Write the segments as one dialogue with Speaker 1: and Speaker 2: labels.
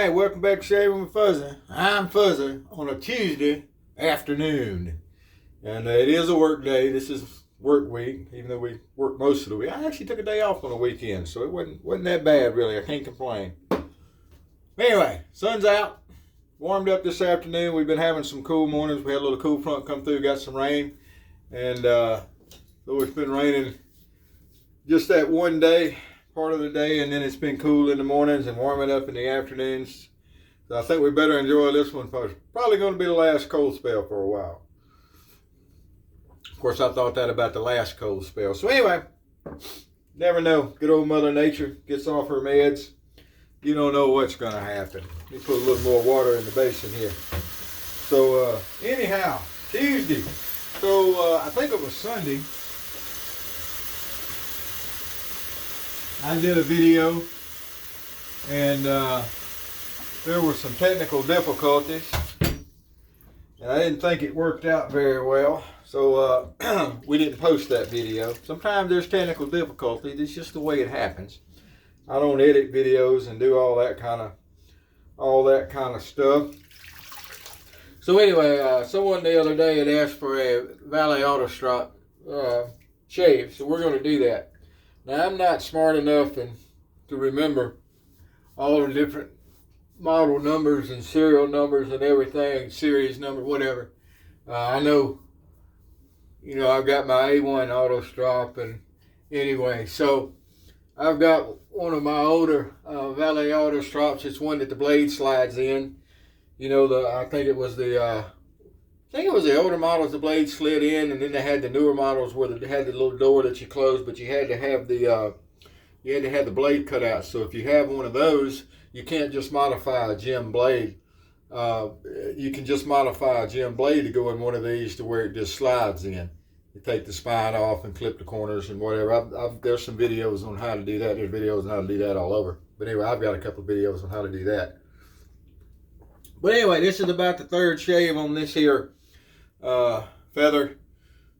Speaker 1: Alright, welcome back to Shaving with Fuzzy. I'm Fuzzy on a Tuesday afternoon. And it is a work day. This is work week, even though we work most of the week. I actually took a day off on the weekend, so it wasn't that bad really. I can't complain. Anyway, sun's out. Warmed up this afternoon. We've been having some cool mornings. We had a little cool front come through, got some rain. And though it's been raining just that one day, part of the day, and then it's been cool in the mornings and warming up in the afternoons. So I think we better enjoy this one because it's probably going to be the last cold spell for a while. Of course, I thought that about the last cold spell. So anyway, never know. Good old Mother Nature gets off her meds. You don't know what's going to happen. Let me put a little more water in the basin here. So anyhow, Tuesday. So I think it was Sunday. I did a video, and there were some technical difficulties, and I didn't think it worked out very well, so we didn't post that video. Sometimes there's technical difficulties. It's just the way it happens. I don't edit videos and do all that kind of stuff. So anyway, someone the other day had asked for a Valet AutoStrop shave, so we're going to do that. Now, I'm not smart enough to remember all the different model numbers and serial numbers and everything, series number, whatever. I know, I've got my A1 AutoStrop, and anyway, so I've got one of my older Valet AutoStrops. It's one that the blade slides in. I think it was the older models, the blade slid in, and then they had the newer models where they had the little door that you closed, but you had to have the blade cut out. So if you have one of those, you can't just modify a gem blade. You can just modify a gem blade to go in one of these to where it just slides in. You take the spine off and clip the corners and whatever. There's some videos on how to do that. There's videos on how to do that all over. But anyway, I've got a couple of videos on how to do that. But anyway, this is about the third shave on this here feather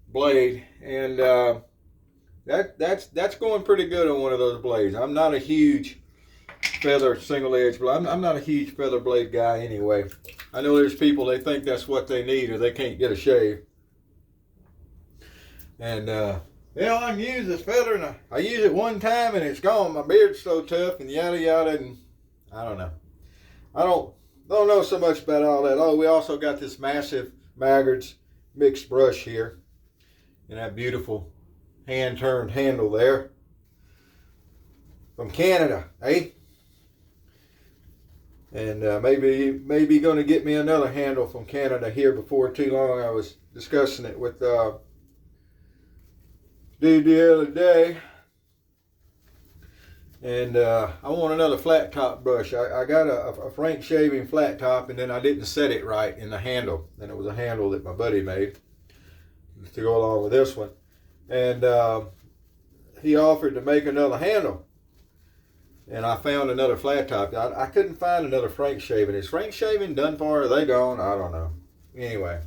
Speaker 1: blade, and that's going pretty good on one of those blades. I'm not a huge feather single edge blade. I'm not a huge feather blade guy anyway. I know there's people, they think that's what they need or they can't get a shave. And I can use this feather, and I use it one time and it's gone. My beard's so tough and yada yada, and I don't know. I don't know so much about all that. Oh, we also got this massive Maggard's mixed brush here, and that beautiful hand-turned handle there from Canada, eh? And maybe going to get me another handle from Canada here before too long. I was discussing it with dude the other day, and I want another flat top brush. I got a Frank shaving flat top, and then I didn't set it right in the handle. And it was a handle that my buddy made to go along with this one. And he offered to make another handle. And I found another flat top. I couldn't find another Frank shaving. Is Frank shaving done for? Are they gone? I don't know. Anyway.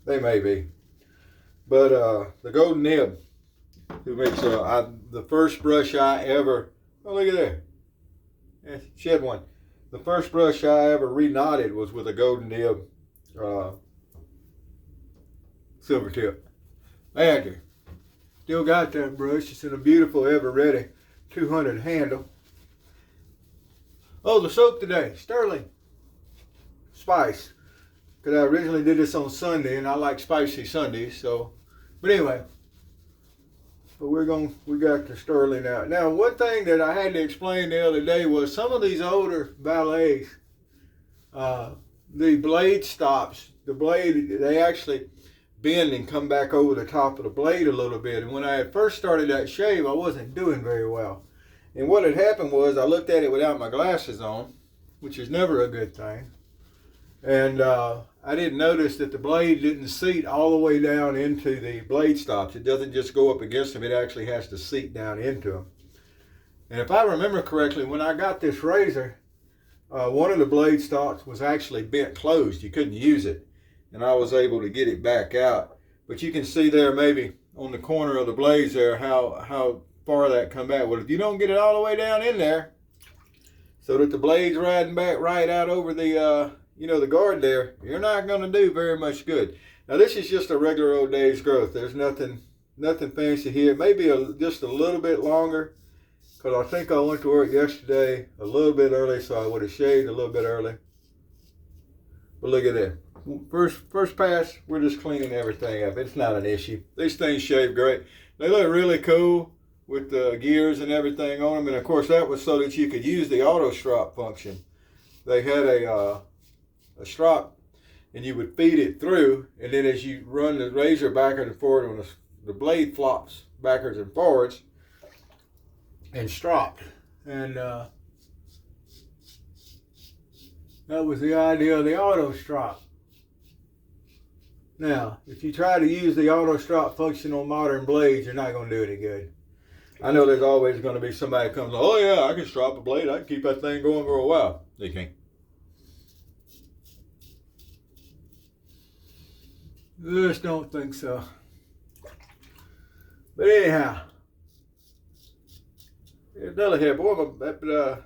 Speaker 1: They may be. But the Golden Nib, who makes the first brush I ever, oh look at there, yeah, shed one. The first brush I ever reknotted was with a Golden Nib silver tip. Andrew, still got that brush. It's in a beautiful Ever Ready 200 handle. Oh, the soap today, Stirling Spice. Because I originally did this on Sunday, and I like spicy Sundays, so, but anyway. But we got the Stirling out. Now, one thing that I had to explain the other day was some of these older Valets, the blade stops, they actually bend and come back over the top of the blade a little bit. And when I had first started that shave, I wasn't doing very well. And what had happened was I looked at it without my glasses on, which is never a good thing. And I didn't notice that the blade didn't seat all the way down into the blade stops. It doesn't just go up against them. It actually has to seat down into them. And if I remember correctly, when I got this razor, one of the blade stops was actually bent closed. You couldn't use it. And I was able to get it back out. But you can see there maybe on the corner of the blades there how far that come back. Well, if you don't get it all the way down in there, so that the blade's riding back right out over the, the guard there, you're not going to do very much good. Now, this is just a regular old day's growth. There's nothing fancy here. Maybe just a little bit longer, because I think I went to work yesterday a little bit early, so I would have shaved a little bit early. But look at that. First pass, we're just cleaning everything up. It's not an issue. These things shave great. They look really cool with the gears and everything on them. And of course, that was so that you could use the AutoStrop function. They had a strop, and you would feed it through, and then as you run the razor backwards and forward, when the blade flops backwards and forwards and stropped. And that was the idea of the AutoStrop. Now, if you try to use the AutoStrop function on modern blades, you're not going to do any good. I know there's always going to be somebody that comes, oh yeah, I can strop a blade. I can keep that thing going for a while. They can't. Just don't think so. But anyhow, there's another here. Boy, that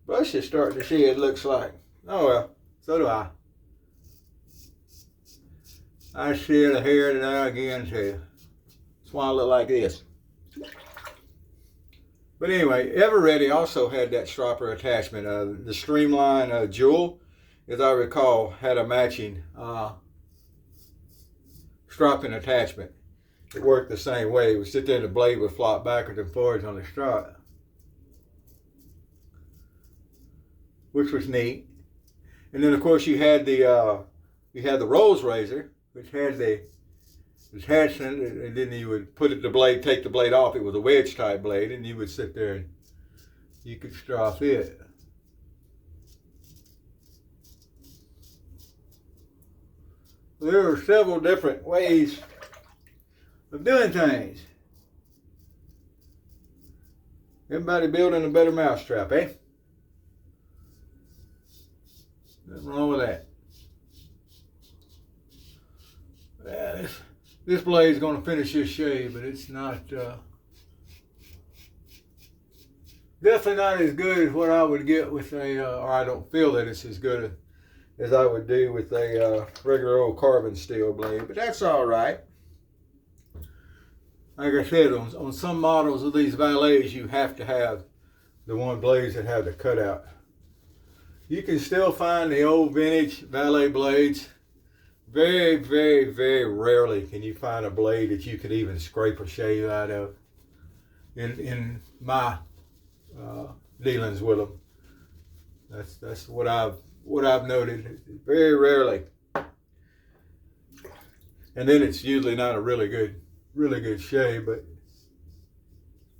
Speaker 1: brush is starting to see it looks like. Oh well, so do I. I see the hair now again too. That's why I look like this. But anyway, Everready also had that stropper attachment. The Streamline Jewel, as I recall, had a matching stropping attachment. It worked the same way. It would sit there and the blade would flop backwards and forwards on the strop, which was neat. And then of course you had the Rolls razor, which had the attachment, and then you would take the blade off. It was a wedge type blade, and you would sit there and you could strop it. There are several different ways of doing things. Everybody building a better mousetrap, eh? Nothing wrong with that. Yeah, this blade's going to finish this shave, but it's not, definitely not as good as what I would get with or I don't feel that it's as good as I would do with a regular old carbon steel blade, but that's all right. Like I said, on some models of these Valets, you have to have the one blades that have the cutout. You can still find the old vintage Valet blades. Very, very, very rarely can you find a blade that you could even scrape a shave out of in my dealings with them. That's what I've noted. Very rarely. And then it's usually not a really good shave, but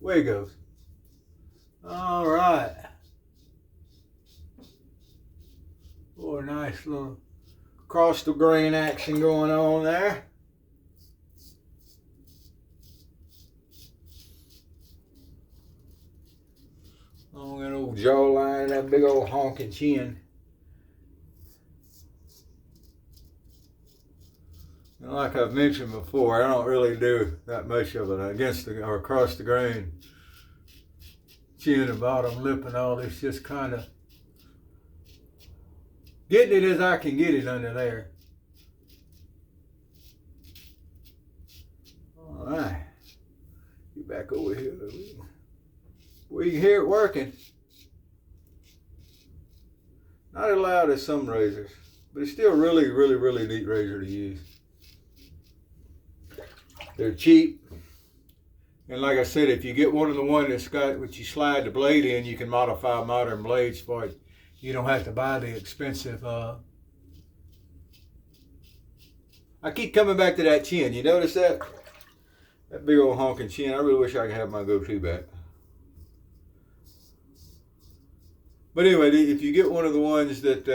Speaker 1: way it goes. All right. Oh, a nice little cross the grain action going on there. Oh, that old jawline, that big old honking chin. And like I've mentioned before, I don't really do that much of it against or across the grain. Chin and bottom lip and all this, just kind of getting it as I can get it under there. All right. Get back over here. Well, you can hear it working. Not as loud as some razors, but it's still really, really, really neat razor to use. They're cheap. And like I said, if you get one of the ones that's got, which you slide the blade in, you can modify modern blades for it. You don't have to buy the expensive. I keep coming back to that chin. You notice that? That big old honking chin. I really wish I could have my go-to back. But anyway, if you get one of the ones that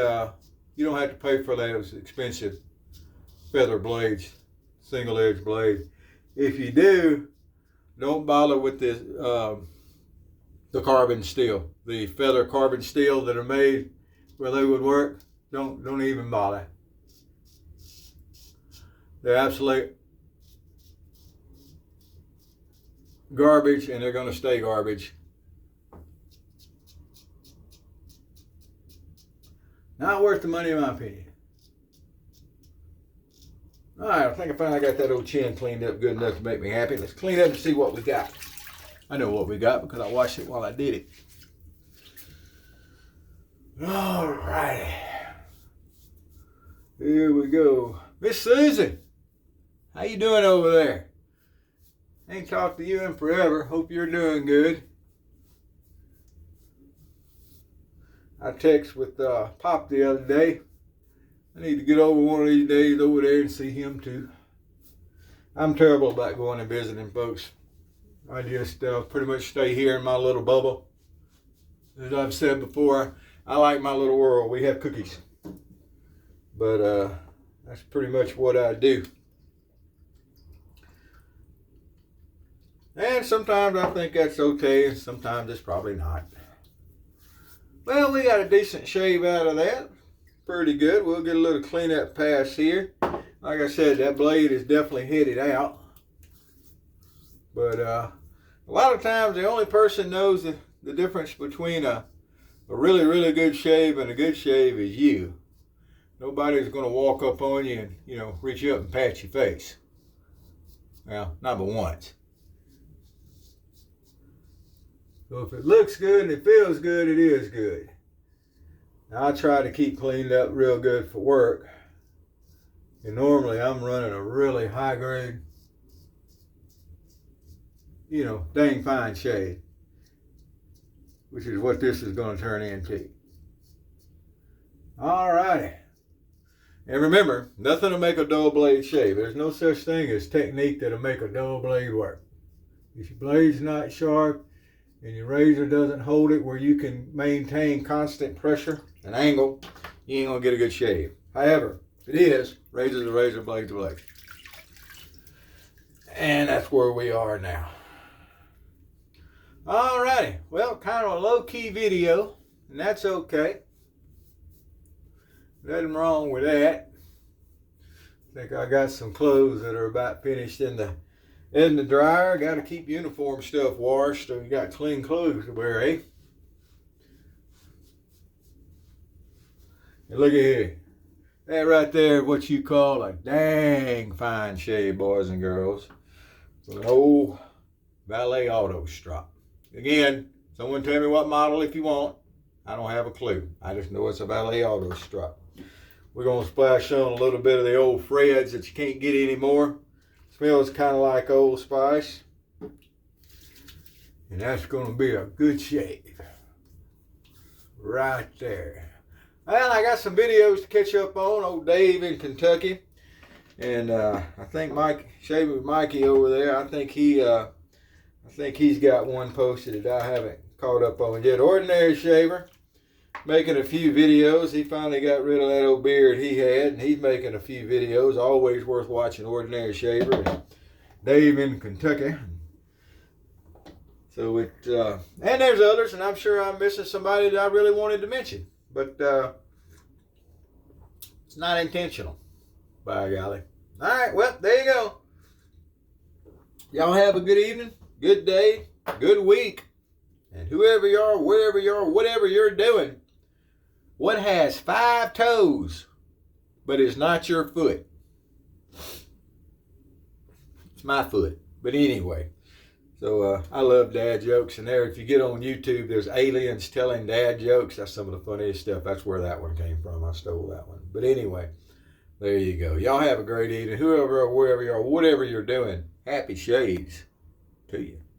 Speaker 1: you don't have to pay for those expensive feather blades, single edge blade. If you do, don't bother with the carbon steel, the feather carbon steel that are made where they would work. Don't even bother. They're garbage, and they're going to stay garbage. Not worth the money, in my opinion. All right, I think I finally got that old chin cleaned up good enough to make me happy. Let's clean up and see what we got. I know what we got because I watched it while I did it. All righty. Here we go. Miss Susan, how you doing over there? Ain't talked to you in forever. Hope you're doing good. I texted with Pop the other day. I need to get over one of these days over there and see him too. I'm terrible about going and visiting folks. I just pretty much stay here in my little bubble. As I've said before, I like my little world. We have cookies. But that's pretty much what I do. And sometimes I think that's okay, and sometimes it's probably not. Well, we got a decent shave out of that. Pretty good. We'll get a little cleanup pass here. Like I said, that blade is definitely headed out. But a lot of times the only person knows the difference between a really, really good shave and a good shave is you. Nobody's going to walk up on you and, you know, reach up and pat your face. Well, not but once. So if it looks good and it feels good, it is good. Now, I try to keep cleaned up real good for work. And normally I'm running a really high grade, you know, dang fine shave, which is what this is going to turn into. All righty. And remember, nothing will make a dull blade shave. There's no such thing as technique that'll make a dull blade work. If your blade's not sharp and your razor doesn't hold it where you can maintain constant pressure and angle, you ain't gonna get a good shave. However, if it is, razor's a razor, blade's a blade. And that's where we are now. All righty. Well, kind of a low-key video, and that's okay. Nothing wrong with that. I think I got some clothes that are about finished in the dryer. Got to keep uniform stuff washed so you got clean clothes to wear, eh? And look at here. That right there is what you call a dang fine shave, boys and girls. From an old Valet AutoStrop. Again, someone tell me what model if you want. I don't have a clue. I just know it's a Valet AutoStrop. We're going to splash on a little bit of the old Freds that you can't get anymore. Smells kind of like Old Spice. And that's going to be a good shave. Right there. Well, I got some videos to catch up on. Old Dave in Kentucky. And I think shaving with Mikey over there, I think he's got one posted that I haven't caught up on yet. Ordinary shaver. Making a few videos. He finally got rid of that old beard he had, and he's making a few videos. Always worth watching. Ordinary Shaver and Dave in Kentucky. So and there's others, and I'm sure I'm missing somebody that I really wanted to mention, but it's not intentional. By golly. All right, well, there you go. Y'all have a good evening, good day, good week, and whoever you are, wherever you are, whatever you're doing. What has 5 toes, but is not your foot? It's my foot. But anyway, so I love dad jokes. And there, if you get on YouTube, there's aliens telling dad jokes. That's some of the funniest stuff. That's where that one came from. I stole that one. But anyway, there you go. Y'all have a great evening. Whoever or wherever you are, whatever you're doing, happy shades to you.